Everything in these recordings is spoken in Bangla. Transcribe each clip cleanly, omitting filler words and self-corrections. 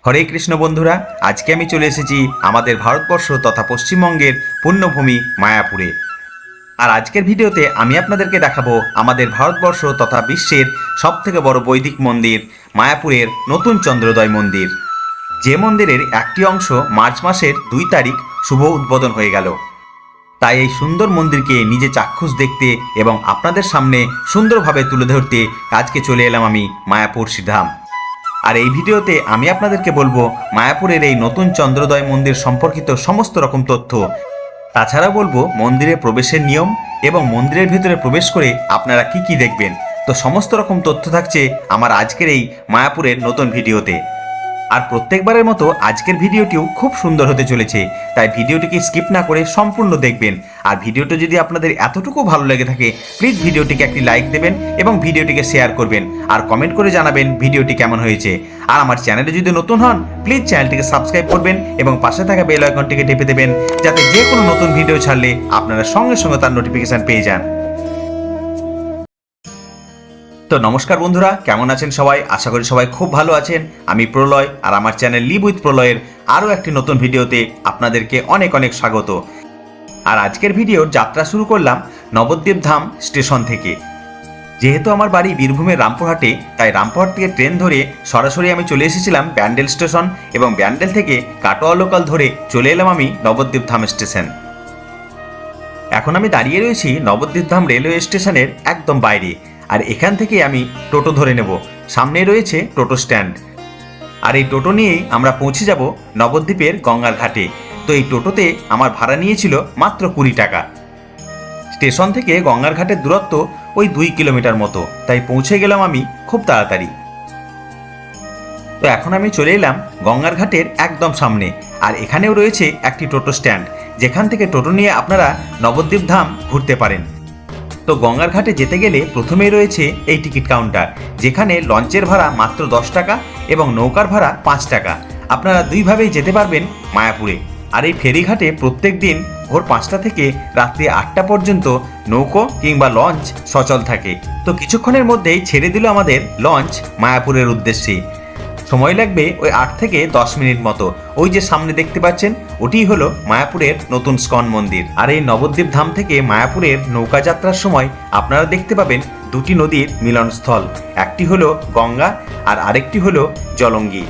হরে কৃষ্ণ বন্ধুরা, আজকে আমি চলে এসেছি আমাদের ভারতবর্ষ তথা পশ্চিমবঙ্গের পুণ্যভূমি মায়াপুরে। আর আজকের ভিডিওতে আমি আপনাদেরকে দেখাবো আমাদের ভারতবর্ষ তথা বিশ্বের সবথেকে বড় বৈদিক মন্দির মায়াপুরের নতুন চন্দ্রোদয় মন্দির, যে মন্দিরের একটি অংশ মার্চ মাসের 2 তারিখ শুভ উদ্বোধন হয়ে গেল। তাই এই সুন্দর মন্দিরকে নিজে চাক্ষুষ দেখতে এবং আপনাদের সামনে সুন্দরভাবে তুলে ধরতে আজকে চলে এলাম আমি মায়াপুর শ্রীধাম। আর এই ভিডিওতে আমি আপনাদেরকে বলবো মায়াপুরের এই নতুন চন্দ্রোদয় মন্দির সম্পর্কিত সমস্ত রকম তথ্য। তাছাড়া বলবো মন্দিরে প্রবেশের নিয়ম এবং মন্দিরের ভিতরে প্রবেশ করে আপনারা কি কি দেখবেন। তো সমস্ত রকম তথ্য থাকছে আমার আজকের এই মায়াপুরের নতুন ভিডিওতে। আর প্রত্যেকবারের মতো আজকের ভিডিওটিও খুব সুন্দর হতে চলেছে, তাই ভিডিওটিকে স্কিপ না করে সম্পূর্ণ দেখবেন। আর ভিডিওটা যদি আপনাদের এতটুকু ভালো লেগে থাকে প্লিজ ভিডিওটিকে একটি লাইক দেবেন এবং ভিডিওটিকে শেয়ার করবেন আর কমেন্ট করে জানাবেন ভিডিওটি কেমন হয়েছে। আর আমার চ্যানেলে যদি নতুন হন প্লিজ চ্যানেলটিকে সাবস্ক্রাইব করবেন এবং পাশে থাকা বেল আইকনটিকে টিপে দেবেন, যাতে যে কোনো নতুন ভিডিও ছাড়লে আপনারা সঙ্গে সঙ্গে তার নোটিফিকেশান পেয়ে যান। তো নমস্কার বন্ধুরা, কেমন আছেন সবাই? আশা করি সবাই খুব ভালো আছেন। আমি প্রলয়, আর আমার চ্যানেল লিভ উইথ প্রলয়ের আরও একটি নতুন ভিডিওতে আপনাদেরকে অনেক অনেক স্বাগত। আর আজকের ভিডিওর যাত্রা শুরু করলাম নবদ্বীপ ধাম স্টেশন থেকে। যেহেতু আমার বাড়ি বীরভূমের রামপুরহাটে, তাই রামপুরহাট থেকে ট্রেন ধরে সরাসরি আমি চলে এসেছিলাম ব্যান্ডেল স্টেশন এবং ব্যান্ডেল থেকে কাটোয়া লোকাল ধরে চলে এলাম আমি নবদ্বীপ ধাম স্টেশন। এখন আমি দাঁড়িয়ে রয়েছি নবদ্বীপ ধাম রেলওয়ে স্টেশনের একদম বাইরে। আর এখান থেকে আমি টোটো ধরে নেব, সামনে রয়েছে টোটো স্ট্যান্ড। আর এই টোটো নিয়েই আমরা পৌঁছে যাব নবদ্বীপের গঙ্গার ঘাটে। তো এই টোটোতে আমার ভাড়া নিয়েছিল মাত্র 20 টাকা। স্টেশন থেকে গঙ্গার ঘাটের দূরত্ব ওই 2 কিলোমিটার মতো, তাই পৌঁছে গেলাম আমি খুব তাড়াতাড়ি। তো এখন আমি চলে এলাম গঙ্গার ঘাটের একদম সামনে। আর এখানেও রয়েছে একটি টোটো স্ট্যান্ড, যেখান থেকে টোটো নিয়ে আপনারা নবদ্বীপ ধাম ঘুরতে পারেন। তো গঙ্গার ঘাটে যেতে গেলে প্রথমেই রয়েছে এই টিকিট কাউন্টার, যেখানে লঞ্চের ভাড়া মাত্র 10 টাকা এবং নৌকার ভাড়া 5 টাকা। আপনারা দুইভাবেই যেতে পারবেন মায়াপুরে। আর এই ফেরিঘাটে প্রত্যেক দিন ভোর 5টা থেকে রাত্রি 8টা পর্যন্ত নৌকো কিংবা লঞ্চ সচল থাকে। তো কিছুক্ষণের মধ্যেই ছেড়ে দিল আমাদের লঞ্চ মায়াপুরের উদ্দেশ্যে। সময় লাগবে ওই 8 থেকে 10 মিনিট মতো। ওই যে সামনে দেখতে পাচ্ছেন ওটিই হলো মায়াপুরের নতুন স্কন মন্দির। আর এই নবদ্বীপ ধাম থেকে মায়াপুরের নৌকা যাত্রার সময় আপনারা দেখতে পাবেন দুটি নদীর মিলনস্থল, একটি হলো গঙ্গা আর আরেকটি হলো জলঙ্গি।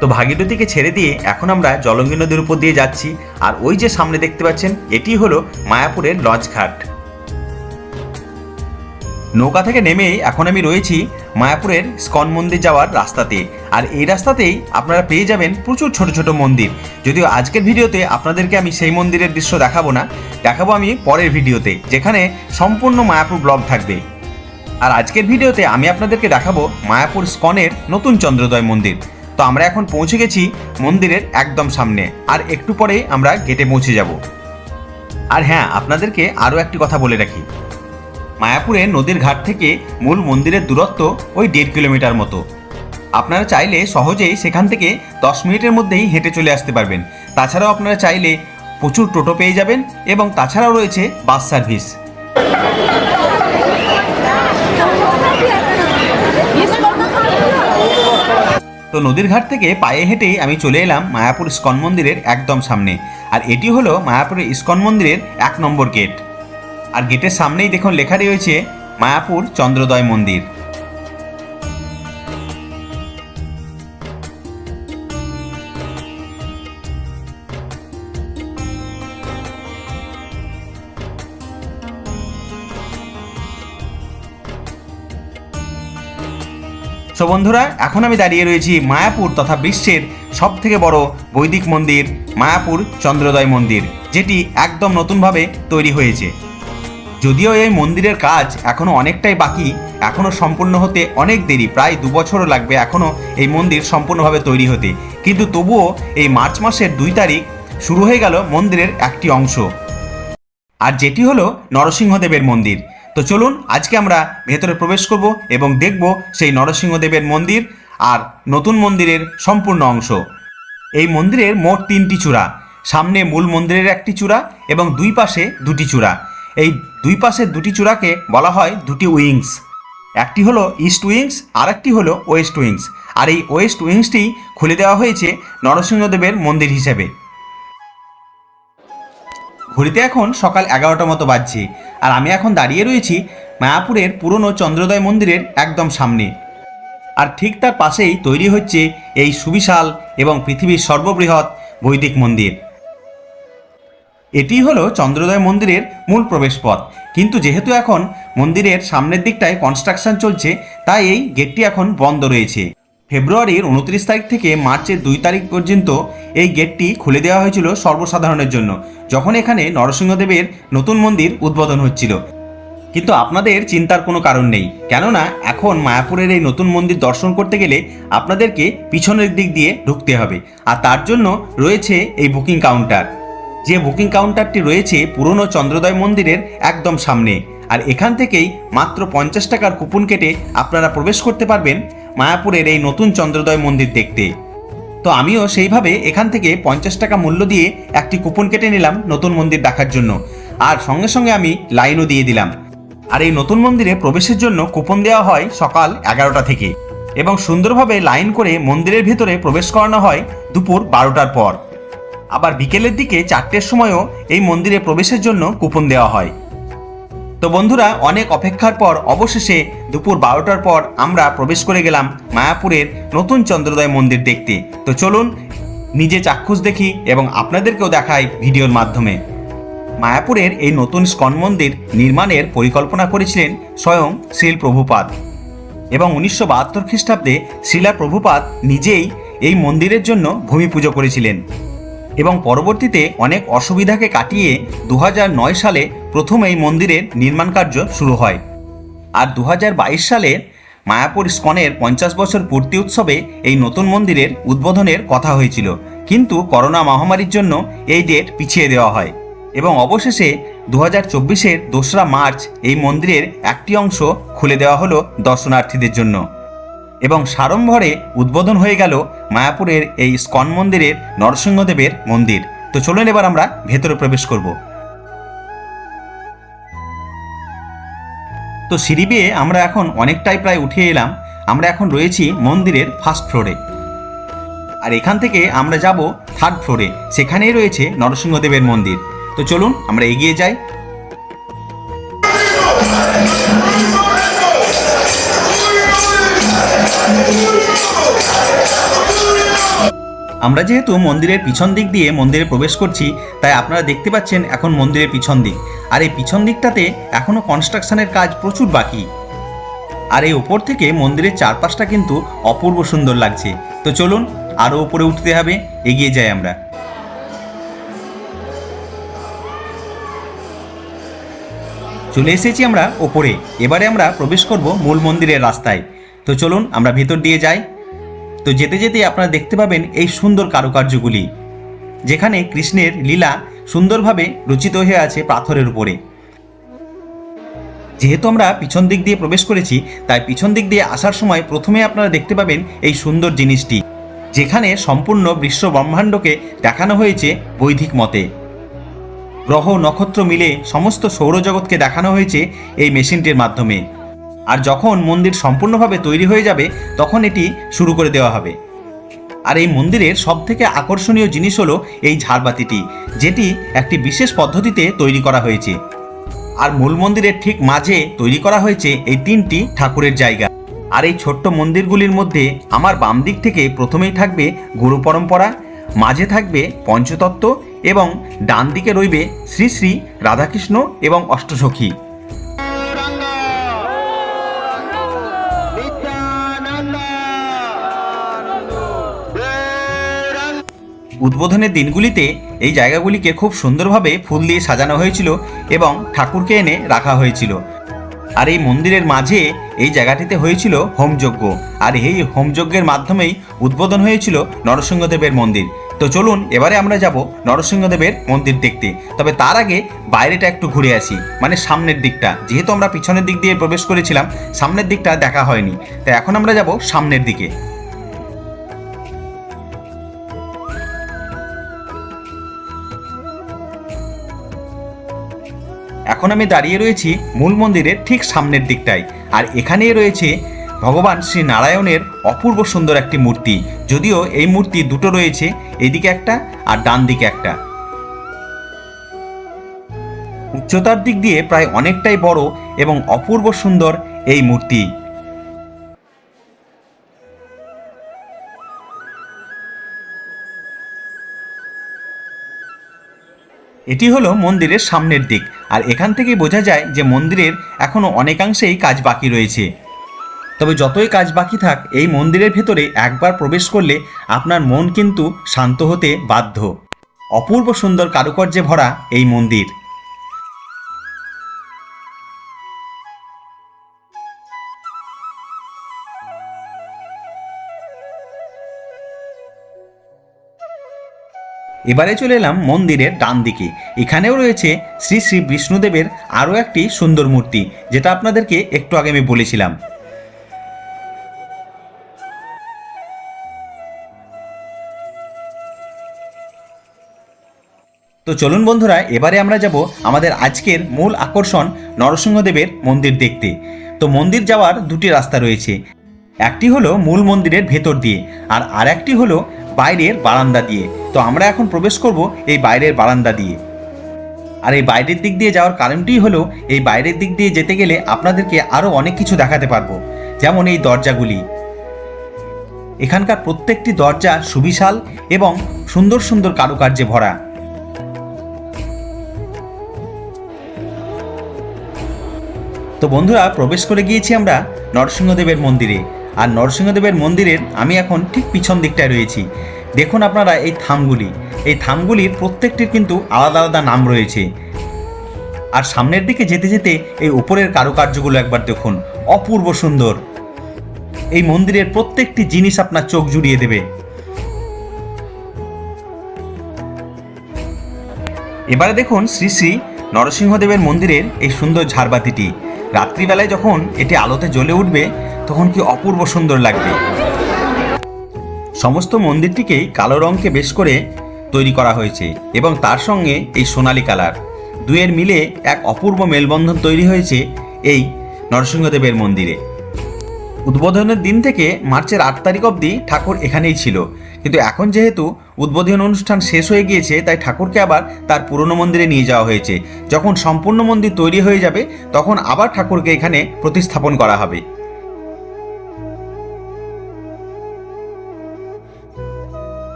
তো ভাগীরথীকে ছেড়ে দিয়ে এখন আমরা জলঙ্গি নদীর উপর দিয়ে যাচ্ছি। আর ওই যে সামনে দেখতে পাচ্ছেন এটি হলো মায়াপুরের লঞ্চ ঘাট। নৌকা থেকে নেমে এখন আমি রয়েছি মায়াপুরের স্কন মন্দির যাওয়ার রাস্তাতে। আর এই রাস্তাতেই আপনারা পেয়ে যাবেন প্রচুর ছোট ছোট মন্দির। যদিও আজকের ভিডিওতে আপনাদেরকে আমি সেই মন্দিরের দৃশ্য দেখাবো না, দেখাবো আমি পরের ভিডিওতে, যেখানে সম্পূর্ণ মায়াপুর ব্লগ থাকবে। আর আজকের ভিডিওতে আমি আপনাদেরকে দেখাবো মায়াপুর স্কনের নতুন চন্দ্রোদয় মন্দির। তো আমরা এখন পৌঁছে গেছি মন্দিরের একদম সামনে, আর একটু পরে আমরা গেটে পৌঁছে যাব। আর হ্যাঁ, আপনাদেরকে আরও একটি কথা বলে রাখি, মায়াপুরে নদীর ঘাট থেকে মূল মন্দিরের দূরত্ব ওই 1.5 কিলোমিটার মতো। আপনারা চাইলে সহজেই সেখান থেকে 10 মিনিটের মধ্যেই হেঁটে চলে আসতে পারবেন। তাছাড়াও আপনারা চাইলে প্রচুর টোটো পেয়ে যাবেন এবং তাছাড়াও রয়েছে বাস সার্ভিস। তো নদীর ঘাট থেকে পায়ে হেঁটেই আমি চলে এলাম মায়াপুর ইস্কন মন্দিরের একদম সামনে। আর এটি হলো মায়াপুরের ইস্কন মন্দিরের 1 নম্বর গেট। আর গেটের সামনেই দেখুন লেখা রয়েছে মায়াপুর চন্দ্রোদয় মন্দির। তো বন্ধুরা, এখন আমি দাঁড়িয়ে রয়েছি মায়াপুর তথা বিশ্বের সবথেকে বড় বৈদিক মন্দির মায়াপুর চন্দ্রোদয় মন্দির, যেটি একদম নতুনভাবে তৈরি হয়েছে। যদিও এই মন্দিরের কাজ এখনও অনেকটাই বাকি, এখনও সম্পূর্ণ হতে অনেক দেরি, প্রায় 2 বছরও লাগবে এখনও এই মন্দির সম্পূর্ণভাবে তৈরি হতে। কিন্তু তবুও এই মার্চ মাসের 2 তারিখ শুরু হয়ে গেল মন্দিরের একটি অংশ, আর যেটি হলো নরসিংহদেবের মন্দির। তো চলুন আজকে আমরা ভেতরে প্রবেশ করব এবং দেখব সেই নরসিংহদেবের মন্দির আর নতুন মন্দিরের সম্পূর্ণ অংশ। এই মন্দিরের মোট 3টি চূড়া, সামনে মূল মন্দিরের একটি চূড়া এবং দুই পাশে 2টি চূড়া। এই দুই পাশের 2টি চূড়াকে বলা হয় 2টি উইংস। একটি হলো ইস্ট উইংস আর একটি হলো ওয়েস্ট উইংস। আর এই ওয়েস্ট উইংসটি খুলে দেওয়া হয়েছে নরসিংহদেবের মন্দির হিসেবে। ঘড়িতে এখন সকাল 11টা মতো বাজছে, আর আমি এখন দাঁড়িয়ে রয়েছি মায়াপুরের পুরনো চন্দ্রোদয় মন্দিরের একদম সামনে। আর ঠিক তার পাশেই তৈরি হচ্ছে এই সুবিশাল এবং পৃথিবীর সর্ববৃহৎ বৈদিক মন্দির। এটি হলো চন্দ্রোদয় মন্দিরের মূল প্রবেশপথ, কিন্তু যেহেতু এখন মন্দিরের সামনের দিকটায় কনস্ট্রাকশন চলছে, তাই এই গেটটি এখন বন্ধ রয়েছে। ফেব্রুয়ারির 29 তারিখ থেকে মার্চের 2 তারিখ পর্যন্ত এই গেটটি খুলে দেওয়া হয়েছিল সর্বসাধারণের জন্য, যখন এখানে নরসিংহদেবের নতুন মন্দির উদ্বোধন হচ্ছিল। কিন্তু আপনাদের চিন্তার কোনো কারণ নেই, কেননা এখন মায়াপুরের এই নতুন মন্দির দর্শন করতে গেলে আপনাদেরকে পিছনের দিক দিয়ে ঢুকতে হবে, আর তার জন্য রয়েছে এই বুকিং কাউন্টার। যে বুকিং কাউন্টারটি রয়েছে পুরনো চন্দ্রোদয় মন্দিরের একদম সামনে, আর এখান থেকেই মাত্র 50 টাকার কুপন কেটে আপনারা প্রবেশ করতে পারবেন মায়াপুরের এই নতুন চন্দ্রোদয় মন্দির দেখতে। তো আমিও সেইভাবে এখান থেকে 50 টাকা মূল্য দিয়ে একটি কুপন কেটে নিলাম নতুন মন্দির দেখার জন্য, আর সঙ্গে সঙ্গে আমি লাইনও দিয়ে দিলাম। আর এই নতুন মন্দিরে প্রবেশের জন্য কুপন দেওয়া হয় সকাল 11টা থেকে, এবং সুন্দরভাবে লাইন করে মন্দিরের ভেতরে প্রবেশ করানো হয় দুপুর 12টার পর। আবার বিকেলের দিকে 4টের সময়ও এই মন্দিরে প্রবেশের জন্য কুপন দেওয়া হয়। তো বন্ধুরা, অনেক অপেক্ষার পর অবশেষে দুপুর 12টার পর আমরা প্রবেশ করে গেলাম মায়াপুরের নতুন চন্দ্রোদয় মন্দির দেখতে। তো চলুন নিজে চাক্ষুষ দেখি এবং আপনাদেরকেও দেখাই ভিডিওর মাধ্যমে। মায়াপুরের এই নতুন ইস্কন মন্দির নির্মাণের পরিকল্পনা করেছিলেন স্বয়ং শ্রীল প্রভুপাদ, এবং 1972 খ্রিস্টাব্দে শ্রীলা প্রভুপাদ নিজেই এই মন্দিরের জন্য ভূমি পুজো করেছিলেন, এবং পরবর্তীতে অনেক অসুবিধাকে কাটিয়ে 2009 সালে প্রথম এই মন্দিরের নির্মাণ কার্য শুরু হয়। আর 2022 সালে মায়াপুর ইস্কনের 50 বছর পূর্তি উৎসবে এই নতুন মন্দিরের উদ্বোধনের কথা হয়েছিল, কিন্তু করোনা মহামারীর জন্য এই ডেট পিছিয়ে দেওয়া হয়, এবং অবশেষে 2024-এর 2রা মার্চ এই মন্দিরের একটি অংশ খুলে দেওয়া হলো দর্শনার্থীদের জন্য, এবং সাড়ম্বরে উদ্বোধন হয়ে গেল মায়াপুরের এই ইস্কন মন্দিরের নরসিংহদেবের মন্দির। তো চলুন এবার আমরা ভেতরে প্রবেশ করব। তো সিঁড়ি বেয়ে আমরা এখন অনেকটাই প্রায় উঠে এলাম। আমরা এখন রয়েছি মন্দিরের ফার্স্ট ফ্লোরে, আর এখান থেকে আমরা যাব 3rd ফ্লোরে, সেখানেই রয়েছে নরসিংহদেবের মন্দির। তো চলুন আমরা এগিয়ে যাই। আমরা যেহেতু মন্দিরের পিছন দিক দিয়ে মন্দিরে প্রবেশ করছি, তাই আপনারা দেখতে পাচ্ছেন এখন মন্দিরের পিছন দিক, আর এই পিছন দিকটাতে এখনও কনস্ট্রাকশনের কাজ প্রচুর বাকি। আর এই ওপর থেকে মন্দিরের চারপাশটা কিন্তু অপূর্ব সুন্দর লাগছে। তো চলুন আরও উপরে উঠতে হবে, এগিয়ে যাই আমরা। চলে এসেছি আমরা ওপরে, এবারে আমরা প্রবেশ করব মূল মন্দিরের রাস্তায়। তো চলুন আমরা ভেতর দিয়ে যাই। তো যেতে যেতে আপনারা দেখতে পাবেন এই সুন্দর কারুকার্যগুলি, যেখানে কৃষ্ণের লীলা সুন্দরভাবে রচিত হয়ে আছে পাথরের উপরে। যেহেতু আমরা পিছন দিক দিয়ে প্রবেশ করেছি, তাই পিছন দিক দিয়ে আসার সময় প্রথমে আপনারা দেখতে পাবেন এই সুন্দর জিনিসটি, যেখানে সম্পূর্ণ বিশ্ব ব্রহ্মাণ্ডকে দেখানো হয়েছে বৈদিক মতে। গ্রহ নক্ষত্র মিলে সমস্ত সৌরজগৎকে দেখানো হয়েছে এই মেশিনটির মাধ্যমে। আর যখন মন্দির সম্পূর্ণভাবে তৈরি হয়ে যাবে, তখন এটি শুরু করে দেওয়া হবে। আর এই মন্দিরের সবথেকে আকর্ষণীয় জিনিস হলো এই ঝাড়বাতিটি, যেটি একটি বিশেষ পদ্ধতিতে তৈরি করা হয়েছে। আর মূল মন্দিরের ঠিক মাঝে তৈরি করা হয়েছে এই 3টি ঠাকুরের জায়গা। আর এই ছোট্ট মন্দিরগুলির মধ্যে আমার বাম দিক থেকে প্রথমেই থাকবে গুরু পরম্পরা, মাঝে থাকবে পঞ্চতত্ত্ব, এবং ডান দিকে রইবে শ্রী শ্রী রাধাকৃষ্ণ এবং অষ্টসখী। উদ্বোধনের দিনগুলিতে এই জায়গাগুলিকে খুব সুন্দরভাবে ফুল দিয়ে সাজানো হয়েছিল এবং ঠাকুরকে এনে রাখা হয়েছিল। আর এই মন্দিরের মাঝে এই জায়গাটিতে হয়েছিল হোমযজ্ঞ, আর এই হোমযজ্ঞের মাধ্যমেই উদ্বোধন হয়েছিল নরসিংহদেবের মন্দির। তো চলুন এবারে আমরা যাব নরসিংহদেবের মন্দির দেখতে। তবে তার আগে বাইরেটা একটু ঘুরে আসি, মানে সামনের দিকটা। যেহেতু আমরা পিছনের দিক দিয়ে প্রবেশ করেছিলাম, সামনের দিকটা দেখা হয়নি, তাই এখন আমরা যাব সামনের দিকে। এখন আমি দাঁড়িয়ে রয়েছি মূল মন্দিরের ঠিক সামনের দিকটায়, আর এখানেই রয়েছে ভগবান শ্রী নারায়ণের অপূর্ব সুন্দর একটি মূর্তি। যদিও এই মূর্তি দুটো রয়েছে, এইদিকে একটা আর ডান দিকে একটা। উচ্চতার দিক দিয়ে প্রায় অনেকটাই বড় এবং অপূর্ব সুন্দর এই মূর্তি। এটি হলো মন্দিরের সামনের দিক, আর এখান থেকেই বোঝা যায় যে মন্দিরের এখনো অনেকাংশেই কাজ বাকি রয়েছে। তবে যতই কাজ বাকি থাক, এই মন্দিরের ভেতরে একবার প্রবেশ করলে আপনার মন কিন্তু শান্ত হতে বাধ্য। অপূর্ব সুন্দর কারুকার্যে ভরা এই মন্দির। এবারে চলে এলাম মন্দিরের ডান দিকে। এখানেও রয়েছে শ্রী শ্রী বিষ্ণুদেবের আরও একটি সুন্দর মূর্তি, যেটা আপনাদেরকে একটু আগে আমি বলেছিলাম। তো চলুন বন্ধুরা, এবারে আমরা যাব আমাদের আজকের মূল আকর্ষণ নরসিংহদেবের মন্দির দেখতে। তো মন্দির যাওয়ার দুটি রাস্তা রয়েছে, একটি হলো মূল মন্দিরের ভেতর দিয়ে, আর আরেকটি হলো বাইরের বারান্দা দিয়ে। তো আমরা এখন প্রবেশ করব এই বাইরের বারান্দা দিয়ে। আর এই বাইরের দিক দিয়ে যাওয়ার কারণটি হলো, এই বাইরের দিক দিয়ে যেতে গেলে আপনাদেরকে আরও অনেক কিছু দেখাতে পারবো, যেমন এই দরজাগুলি। এখানকার প্রত্যেকটি দরজা সুবিশাল এবং সুন্দর সুন্দর কারুকার্যে ভরা। তো বন্ধুরা, প্রবেশ করে গিয়েছি আমরা নরসিংহদেবের মন্দিরে। আর নরসিংহদেবের মন্দিরের আমি এখন ঠিক পিছন দিকটায় রয়েছি। দেখুন আপনারা এই থামগুলির প্রত্যেকটির কিন্তু আলাদা আলাদা নাম রয়েছে। আর সামনের দিকে যেতে যেতে এই উপরের কারুকার্যগুলো একবার দেখুন, অপূর্ব সুন্দর। এই মন্দিরের প্রত্যেকটি জিনিস আপনার চোখ জুড়িয়ে দেবে। এবারে দেখুন শ্রী শ্রী নরসিংহদেবের মন্দিরের এই সুন্দর ঝাড়বাতিটি। রাত্রিবেলায় যখন এটি আলোতে জ্বলে উঠবে, তখন কি অপূর্ব সুন্দর লাগবে। সমস্ত মন্দিরটিকেই কালো রঙকে বেশ করে তৈরি করা হয়েছে, এবং তার সঙ্গে এই সোনালী কালার, দুয়ের মিলে এক অপূর্ব মেলবন্ধন তৈরি হয়েছে এই নরসিংহদেবের মন্দিরে। উদ্বোধনের দিন থেকে মার্চের 8 তারিখ অবধি ঠাকুর এখানেই ছিল, কিন্তু এখন যেহেতু উদ্বোধন অনুষ্ঠান শেষ হয়ে গিয়েছে, তাই ঠাকুরকে আবার তার পুরনো মন্দিরে নিয়ে যাওয়া হয়েছে। যখন সম্পূর্ণ মন্দির তৈরি হয়ে যাবে, তখন আবার ঠাকুরকে এখানে প্রতিস্থাপন করা হবে।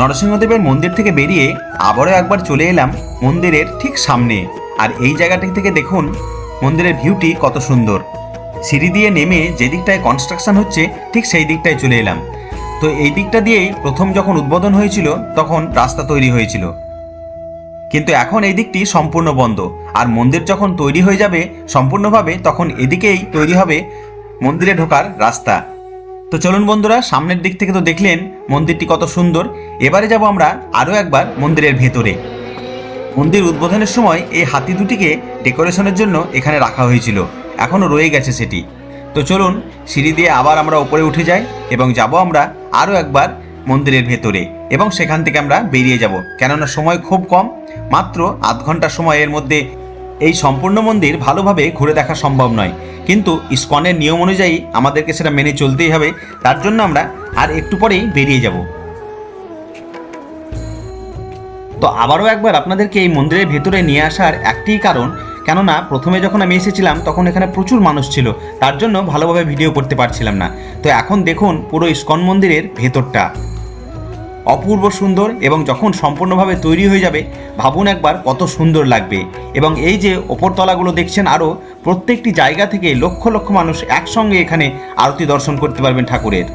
নরসিংহদেবের মন্দির থেকে বেরিয়ে আবারও একবার চলে এলাম মন্দিরের ঠিক সামনে। আর এই জায়গাটি থেকে দেখুন মন্দিরের ভিউটি কত সুন্দর। সিঁড়ি দিয়ে নেমে যে দিকটায় কনস্ট্রাকশন হচ্ছে, ঠিক সেই দিকটায় চলে এলাম। তো এই দিকটা দিয়েই প্রথম যখন উদ্বোধন হয়েছিল, তখন রাস্তা তৈরি হয়েছিল, কিন্তু এখন এই দিকটি সম্পূর্ণ বন্ধ। আর মন্দির যখন তৈরি হয়ে যাবে সম্পূর্ণভাবে, তখন এদিকেই তৈরি হবে মন্দিরে ঢোকার রাস্তা। তো চলুন বন্ধুরা, সামনের দিক থেকে তো দেখলেন মন্দিরটি কত সুন্দর। এবারে যাব আমরা আরও একবার মন্দিরের ভেতরে। মন্দির উদ্বোধনের সময় এই হাতি দুটিকে ডেকোরেশনের জন্য এখানে রাখা হয়েছিল, এখনও রয়ে গেছে সেটি। তো চলুন সিঁড়ি দিয়ে আবার আমরা উপরে উঠে যাই এবং যাব আমরা আরও একবার মন্দিরের ভেতরে, এবং সেখান থেকে আমরা বেরিয়ে যাব, কেননা সময় খুব কম, মাত্র আধ ঘন্টা সময়ের মধ্যে এই সম্পূর্ণ মন্দির ভালোভাবে ঘুরে দেখা সম্ভব নয়। কিন্তু ইসকনের নিয়ম অনুযায়ী আমাদেরকে সেটা মেনে চলতেই হবে, তার জন্য আমরা আর একটু পরেই বেরিয়ে যাব। তো আবারও একবার আপনাদেরকে এই মন্দিরের ভেতরে নিয়ে আসার একটিই কারণ, কেননা প্রথমে যখন আমি এসেছিলাম তখন এখানে প্রচুর মানুষ ছিল, তার জন্য ভালোভাবে ভিডিও করতে পারছিলাম না। তো এখন দেখুন পুরো ইসকন মন্দিরের ভেতরটা অপূর্ব সুন্দর, এবং যখন সম্পূর্ণভাবে তৈরি হয়ে যাবে ভাবুন একবার কত সুন্দর লাগবে। এবং এই যে ওপরতলাগুলো দেখছেন, আরও প্রত্যেকটি জায়গা থেকে লক্ষ লক্ষ মানুষ একসঙ্গে এখানে আরতি দর্শন করতে পারবেন ঠাকুরের।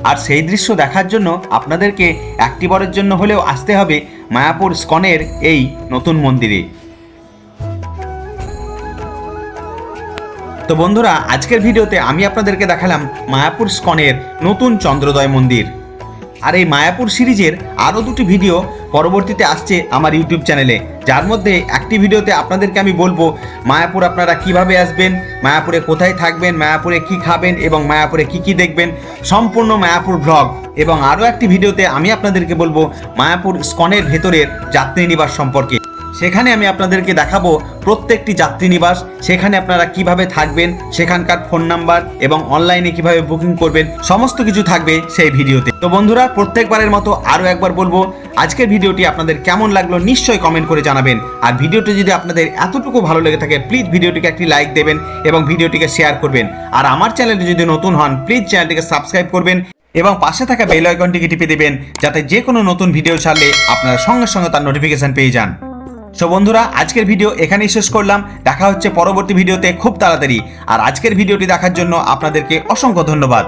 আর সেই দৃশ্য দেখার জন্য আপনাদেরকে একটি বারের জন্য হলেও আসতে হবে মায়াপুর ইসকনের এই নতুন মন্দিরে। তো বন্ধুরা, আজকের ভিডিওতে আমি আপনাদেরকে দেখালাম মায়াপুর ইসকনের নতুন চন্দ্রোদয় মন্দির। আর এই মায়াপুর সিরিজের আরও দুটি ভিডিও পরবর্তীতে আসছে আমার ইউটিউব চ্যানেলে, যার মধ্যে একটি ভিডিওতে আপনাদেরকে আমি বলবো মায়াপুর আপনারা কিভাবে আসবেন, মায়াপুরে কোথায় থাকবেন, মায়াপুরে কি খাবেন এবং মায়াপুরে কি কি দেখবেন, সম্পূর্ণ মায়াপুর ব্লগ। এবং আরও একটি ভিডিওতে আমি আপনাদেরকে বলবো মায়াপুর ইসকনের ভেতরের যাত্রী নিবাস সম্পর্কে। সেখানে আমি আপনাদেরকে দেখাবো প্রত্যেকটি যাত্রী নিবাস, সেখানে আপনারা কিভাবে থাকবেন, সেখানকার ফোন নাম্বার এবং অনলাইনে কিভাবে বুকিং করবেন, সমস্ত কিছু থাকবে সেই ভিডিওতে। তো বন্ধুরা, প্রত্যেকবারের মতো আরও একবার বলবো, আজকের ভিডিওটি আপনাদের কেমন লাগলো নিশ্চয়ই কমেন্ট করে জানাবেন। আর ভিডিওটি যদি আপনাদের এতটুকু ভালো লেগে থাকে প্লিজ ভিডিওটিকে একটি লাইক দেবেন এবং ভিডিওটিকে শেয়ার করবেন। আর আমার চ্যানেলে যদি নতুন হন প্লিজ চ্যানেলটিকে সাবস্ক্রাইব করবেন এবং পাশে থাকা বেল আইকনটিকে টিপে দেবেন, যাতে যে কোনো নতুন ভিডিও ছাড়লে আপনারা সঙ্গে সঙ্গে তার নোটিফিকেশন পেয়ে যান। সো বন্ধুরা, আজকের ভিডিও এখানেই শেষ করলাম। দেখা হচ্ছে পরবর্তী ভিডিওতে খুব তাড়াতাড়ি। আর আজকের ভিডিওটি দেখার জন্য আপনাদেরকে অসংখ্য ধন্যবাদ।